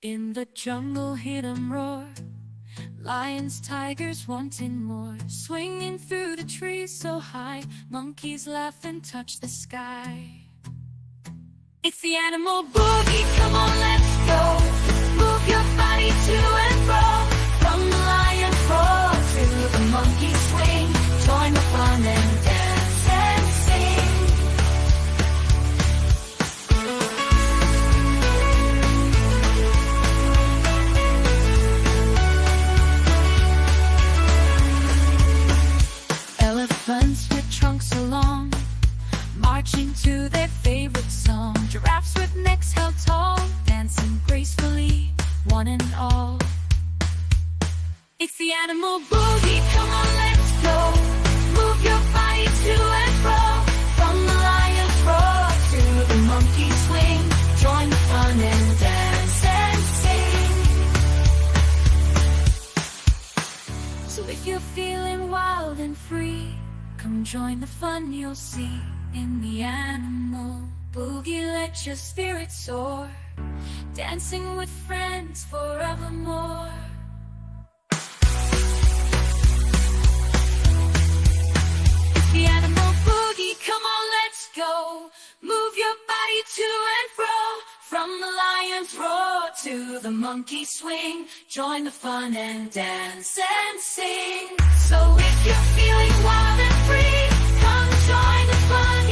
In the jungle, hear them roar. Lions, tigers wanting more. Swinging through the trees so high. Monkeys laugh and touch the sky. It's the animal boogie, come on, let's go. Move your body to and fro. From the lion's roar to the monkey swing. Join the fun and dance and sing. Elephants with trunks along, marching to their favorite song. Giraffes with necks held tall, dancing gracefully, one and all. It's the animal boogie, come on, let's go. Move your body to and fro. From the lion's roar to the monkey swing. Join the fun and dance and sing. So if you're feeling wild and free, come join the fun you'll see in the animal boogie. Let your spirit soar, dancing with friends forevermore. It's the animal boogie, come on, let's go. Move your body to and fro. From the lion's roar to the monkey swing. Join the fun and dance and sing. So if you're feeling wild and free, come join the fun.